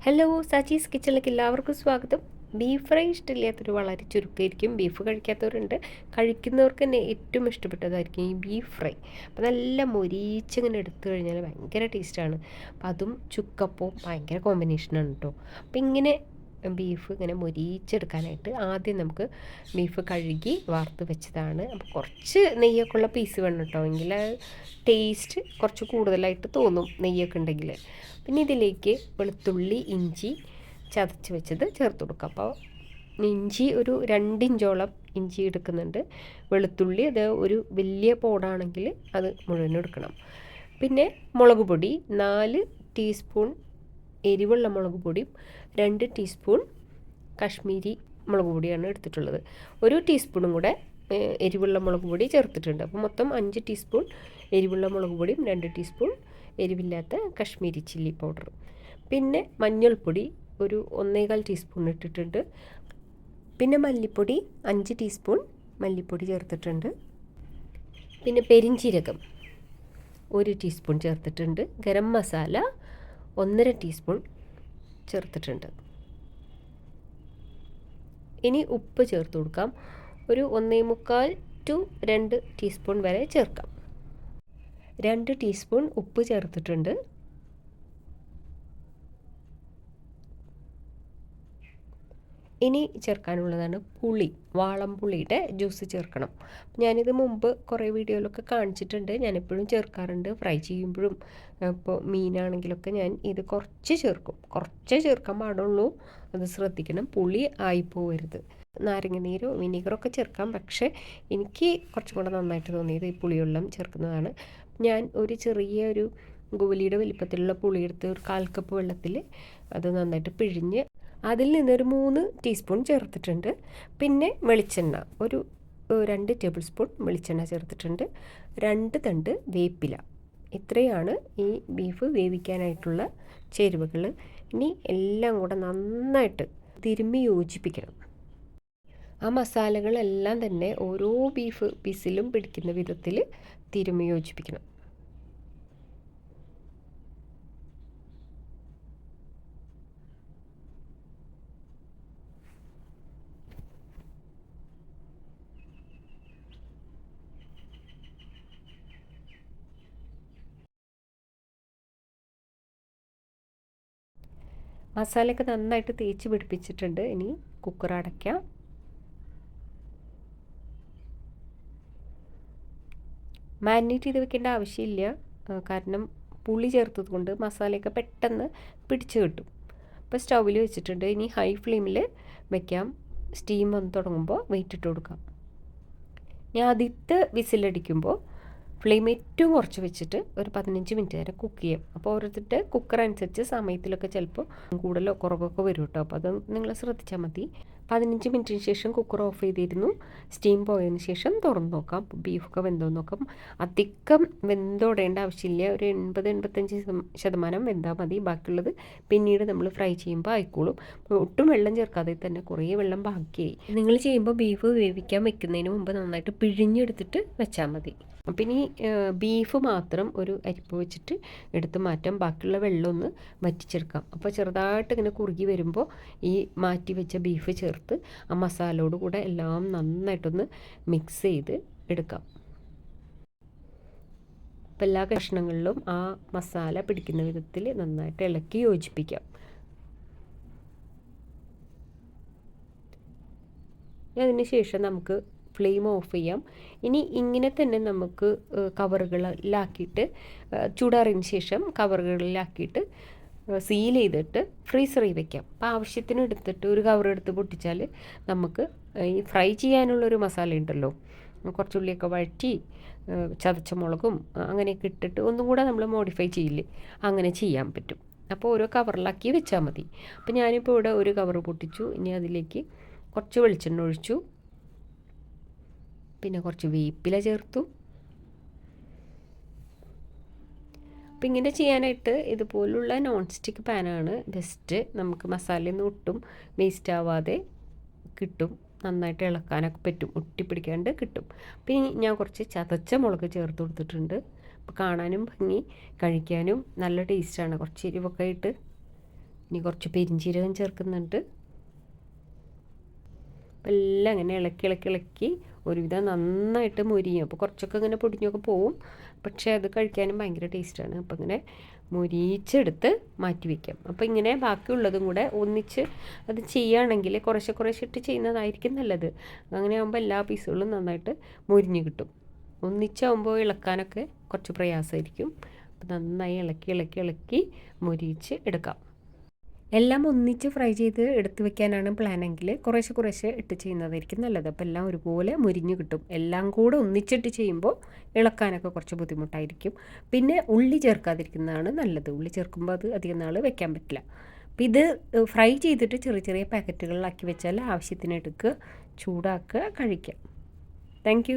Hello, സാച്ചീസ് കിച്ചണിലേക്ക് എല്ലാവർക്കും സ്വാഗതം. ബീഫ് ഫ്രൈ ഇഷ്ടമില്ലാത്തൊരു വളരെ ചുരുക്കമായിരിക്കും. ബീഫ് കഴിക്കാത്തവരുണ്ട്. കഴിക്കുന്നവർക്ക് തന്നെ ഏറ്റവും ഇഷ്ടപ്പെട്ടതായിരിക്കും ഈ ബീഫ് ഫ്രൈ. അപ്പോൾ നല്ല മൊരിച്ചിങ്ങനെ എടുത്തു കഴിഞ്ഞാൽ ഭയങ്കര ടേസ്റ്റാണ്. അപ്പോൾ അതും ചുക്കപ്പവും ഭയങ്കര കോമ്പിനേഷനാണ് കേട്ടോ. അപ്പോൾ ഇങ്ങനെ ബീഫ് ഇങ്ങനെ മൊരിച്ചെടുക്കാനായിട്ട് ആദ്യം നമുക്ക് ബീഫ് കഴുകി വാർത്ത് വെച്ചതാണ്. അപ്പോൾ കുറച്ച് നെയ്യൊക്കെ ഉള്ള പീസ് വേണം കേട്ടോ, എങ്കിൽ ടേസ്റ്റ് കുറച്ച് കൂടുതലായിട്ട് തോന്നും നെയ്യൊക്കെ ഉണ്ടെങ്കിൽ. പിന്നെ ഇതിലേക്ക് വെളുത്തുള്ളി, ഇഞ്ചി ചതച്ച് വെച്ചത് ചേർത്ത് കൊടുക്കാം. അപ്പോൾ ഇഞ്ചി ഒരു 2 ഇഞ്ചോളം ഇഞ്ചി എടുക്കുന്നുണ്ട്. വെളുത്തുള്ളി അത് ഒരു വലിയ പോടാണെങ്കിൽ അത് മുഴുവൻ എടുക്കണം. പിന്നെ മുളക് പൊടി 4 ടീസ്പൂൺ എരിവുള്ള മുളക് പൊടിയും 2 ടീസ്പൂൺ കാശ്മീരി മുളക് പൊടിയാണ് എടുത്തിട്ടുള്ളത്. 1 ടീസ്പൂണും കൂടെ എരിവുള്ള മുളക് പൊടി ചേർത്തിട്ടുണ്ട്. അപ്പോൾ മൊത്തം 5 ടീസ്പൂൺ എരിവുള്ള മുളക് പൊടിയും 2 ടീസ്പൂൺ എരിവില്ലാത്ത കാശ്മീരി ചില്ലി പൗഡർ. പിന്നെ മഞ്ഞൾപ്പൊടി ഒരു 1.25 ടീസ്പൂൺ ഇട്ടിട്ടുണ്ട്. പിന്നെ മല്ലിപ്പൊടി 5 ടീസ്പൂൺ മല്ലിപ്പൊടി ചേർത്തിട്ടുണ്ട്. പിന്നെ പെരിഞ്ചീരകം 1 ടീസ്പൂൺ ചേർത്തിട്ടുണ്ട്. ഗരം മസാല 1.5 ടീസ്പൂൺ ചേർത്തിട്ടുണ്ട്. ഇനി ഉപ്പ് ചേർത്ത് കൊടുക്കാം. ഒരു 1.25 ടു 2 ടീസ്പൂൺ വരെ ചേർക്കാം. 2 ടീസ്പൂൺ ഉപ്പ് ചേർത്തിട്ടുണ്ട്. ഇനി ചേർക്കാനുള്ളതാണ് പുളി. വാളംപുളിയുടെ ജ്യൂസ് ചേർക്കണം. ഞാനിത് മുമ്പ് കുറേ വീഡിയോയിലൊക്കെ കാണിച്ചിട്ടുണ്ട്. ഞാനെപ്പോഴും ചേർക്കാറുണ്ട്. ഫ്രൈ ചെയ്യുമ്പോഴും ഇപ്പോൾ മീനാണെങ്കിലൊക്കെ ഞാൻ ഇത് കുറച്ച് ചേർക്കും. കുറച്ചേ ചേർക്കാൻ പാടുള്ളൂ, അത് ശ്രദ്ധിക്കണം. പുളി ആയിപ്പോവരുത്. നാരങ്ങ നീരോ വിനീഗറൊക്കെ ചേർക്കാം, പക്ഷേ എനിക്ക് കുറച്ചും കൂടെ നന്നായിട്ട് തോന്നിയത് ഈ പുളിവെള്ളം ചേർക്കുന്നതാണ്. ഞാൻ ഒരു ചെറിയൊരു ഗോലിയുടെ വലിപ്പത്തിലുള്ള പുളിയെടുത്ത് ഒരു 1/4 കപ്പ് വെള്ളത്തിൽ അത് നന്നായിട്ട് പിഴിഞ്ഞ് അതിൽ നിന്നൊരു 3 ടീസ്പൂൺ ചേർത്തിട്ടുണ്ട്. പിന്നെ വെളിച്ചെണ്ണ ഒരു 2 ടേബിൾ സ്പൂൺ വെളിച്ചെണ്ണ ചേർത്തിട്ടുണ്ട്. 2 തണ്ട് വേപ്പില. ഇത്രയാണ് ഈ ബീഫ് വേവിക്കാനായിട്ടുള്ള ചേരുവകൾ. ഇനി എല്ലാം കൂടെ നന്നായിട്ട് തിരുമ്മി യോജിപ്പിക്കണം. ആ മസാലകളെല്ലാം തന്നെ ഓരോ ബീഫ് പീസിലും പിടിക്കുന്ന വിധത്തിൽ തിരുമ്മി യോജിപ്പിക്കണം. മസാലയൊക്കെ നന്നായിട്ട് തേച്ച് പിടിപ്പിച്ചിട്ടുണ്ട്. ഇനി കുക്കർ അടയ്ക്കാം. മാരിനേറ്റ് ചെയ്ത് വെക്കേണ്ട ആവശ്യമില്ല, കാരണം പുളി ചേർത്തത് കൊണ്ട് മസാലയൊക്കെ പെട്ടെന്ന് പിടിച്ച് കിട്ടും. ഇപ്പോൾ സ്റ്റൗവിൽ വെച്ചിട്ടുണ്ട്. ഇനി ഹൈ ഫ്ലെയിമിൽ വെക്കാം. സ്റ്റീം വന്ന് തുടങ്ങുമ്പോൾ വെയിറ്റ് ഇട്ട് കൊടുക്കാം. ഞാൻ ആദ്യത്തെ വിസിലടിക്കുമ്പോൾ ഫ്ലെയിം ഏറ്റവും കുറച്ച് വെച്ചിട്ട് ഒരു 15 മിനിറ്റ് വരെ കുക്ക് ചെയ്യാം. അപ്പോൾ ഓരോരുത്തരുടെ കുക്കർ അനുസരിച്ച് സമയത്തിലൊക്കെ ചിലപ്പോൾ കൂടുതലോ കുറവൊക്കെ വരും കേട്ടോ. അപ്പോൾ അത് നിങ്ങൾ ശ്രദ്ധിച്ചാൽ മതി. 15 മിനിറ്റിന് ശേഷം കുക്കർ ഓഫ് ചെയ്തിരുന്നു. സ്റ്റീം പോയതിന് ശേഷം തുറന്ന് നോക്കാം. ബീഫൊക്കെ വെന്തോ നോക്കാം. അധികം വെന്തോടേണ്ട ആവശ്യമില്ല. ഒരു 80-85% വെന്താൽ മതി. ബാക്കിയുള്ളത് പിന്നീട് നമ്മൾ ഫ്രൈ ചെയ്യുമ്പോൾ ആയിക്കോളും. ഒട്ടും വെള്ളം ചേർക്കാതെ തന്നെ കുറേ വെള്ളം ബാക്കിയായി. നിങ്ങൾ ചെയ്യുമ്പോൾ ബീഫ് വേവിക്കാൻ വെക്കുന്നതിന് മുമ്പ് നന്നായിട്ട് പിഴിഞ്ഞെടുത്തിട്ട് വെച്ചാൽ മതി. അപ്പം ഇനി ബീഫ് മാത്രം ഒരു അരിപ്പ് വെച്ചിട്ട് എടുത്ത് മാറ്റാം. ബാക്കിയുള്ള വെള്ളം ഒന്ന് വറ്റിച്ചെടുക്കാം. അപ്പോൾ ചെറുതായിട്ട് ഇങ്ങനെ കുറുകി വരുമ്പോൾ ഈ മാറ്റി വെച്ച ബീഫ് ചേർത്ത് ആ മസാലയോട് കൂടെ എല്ലാം നന്നായിട്ടൊന്ന് മിക്സ് ചെയ്ത് എടുക്കാം. അപ്പം എല്ലാ കഷ്ണങ്ങളിലും ആ മസാല പിടിക്കുന്ന വിധത്തിൽ നന്നായിട്ട് ഇളക്കി യോജിപ്പിക്കാം. അതിന് ശേഷം നമുക്ക് ഫ്ലെയിം ഓഫ് ചെയ്യാം. ഇനി ഇങ്ങനെ തന്നെ നമുക്ക് കവറുകളിലാക്കിയിട്ട് ചൂടാറിന് ശേഷം കവറുകളിലാക്കിയിട്ട് സീൽ ചെയ്തിട്ട് ഫ്രീസറിൽ വെക്കാം. അപ്പോൾ ആവശ്യത്തിന് എടുത്തിട്ട് ഒരു കവർ എടുത്ത് പൊട്ടിച്ചാൽ നമുക്ക് ഈ ഫ്രൈ ചെയ്യാനുള്ളൊരു മസാല ഉണ്ടല്ലോ, കുറച്ചുള്ളിയൊക്കെ വഴറ്റി ചതച്ച മുളകും അങ്ങനെയൊക്കെ ഇട്ടിട്ട് ഒന്നും കൂടെ നമ്മൾ മോഡിഫൈ ചെയ്യില്ലേ, അങ്ങനെ ചെയ്യാൻ പറ്റും. അപ്പോൾ ഓരോ കവറിലാക്കി വെച്ചാൽ മതി. അപ്പോൾ ഞാനിപ്പോൾ ഇവിടെ ഒരു കവർ പൊട്ടിച്ചു. ഇനി അതിലേക്ക് കുറച്ച് വെളിച്ചെണ്ണ ഒഴിച്ചു. പിന്നെ കുറച്ച് വേപ്പില ചേർത്തു. അപ്പം ഇങ്ങനെ ചെയ്യാനായിട്ട് ഇതുപോലുള്ള നോൺ സ്റ്റിക്ക് പാനാണ് ബെസ്റ്റ്. നമുക്ക് മസാലയൊന്നും ഒട്ടും വേസ്റ്റ് ആവാതെ കിട്ടും. നന്നായിട്ട് ഇളക്കാനൊക്കെ പറ്റും, ഒട്ടിപ്പിടിക്കാണ്ട് കിട്ടും. പിന്നെ ഞാൻ കുറച്ച് ചതച്ച മുളക് ചേർത്ത് കൊടുത്തിട്ടുണ്ട്. അപ്പോൾ കാണാനും ഭംഗി, കഴിക്കാനും നല്ല ടേസ്റ്റാണ്. കുറച്ച് എരിവൊക്കെ ആയിട്ട് ഇനി കുറച്ച് പെരിഞ്ചീരകം ചേർക്കുന്നുണ്ട്. എല്ലാം ഇങ്ങനെ ഇളക്കി ഇളക്കി ഇളക്കി ഒരുവിധം നന്നായിട്ട് മൊരിയും. അപ്പോൾ കുറച്ചൊക്കെ ഇങ്ങനെ പൊടിഞ്ഞൊക്കെ പോവും, പക്ഷേ അത് കഴിക്കാനും ഭയങ്കര ടേസ്റ്റാണ്. അപ്പോൾ ഇങ്ങനെ മൊരിച്ചെടുത്ത് മാറ്റി വയ്ക്കാം. അപ്പോൾ ഇങ്ങനെ ബാക്കിയുള്ളതും കൂടെ ഒന്നിച്ച് അത് ചെയ്യുകയാണെങ്കിൽ കുറേശ്ശെ കുറേശ്ശെ ഇട്ട് ചെയ്യുന്നതായിരിക്കും നല്ലത്. അങ്ങനെ ആകുമ്പോൾ എല്ലാ പീസുകളും നന്നായിട്ട് മൊരിഞ്ഞ് കിട്ടും. ഒന്നിച്ചാകുമ്പോൾ ഇളക്കാനൊക്കെ കുറച്ച് പ്രയാസമായിരിക്കും. അപ്പോൾ നന്നായി ഇളക്കി ഇളക്കി ഇളക്കി മൊരിച്ച് എടുക്കാം. എല്ലാം ഒന്നിച്ച് ഫ്രൈ ചെയ്ത് എടുത്ത് വെക്കാനാണ് പ്ലാനെങ്കിൽ കുറേശ്ശെ കുറേശ്ശെ ഇട്ട് ചെയ്യുന്നതായിരിക്കും നല്ലത്. അപ്പോൾ എല്ലാം ഒരുപോലെ മുരിഞ്ഞ് കിട്ടും. എല്ലാം കൂടെ ഒന്നിച്ചിട്ട് ചെയ്യുമ്പോൾ ഇളക്കാനൊക്കെ കുറച്ച് ബുദ്ധിമുട്ടായിരിക്കും. പിന്നെ ഉള്ളി ചേർക്കാതിരിക്കുന്നതാണ് നല്ലത്. ഉള്ളി ചേർക്കുമ്പോൾ അത് അധികം നാൾ വെക്കാൻ പറ്റില്ല. അപ്പോൾ ഇത് ഫ്രൈ ചെയ്തിട്ട് ചെറിയ ചെറിയ പാക്കറ്റുകളിലാക്കി വെച്ചാൽ ആവശ്യത്തിന് എടുക്കുക, ചൂടാക്കുക, കഴിക്കാം. താങ്ക്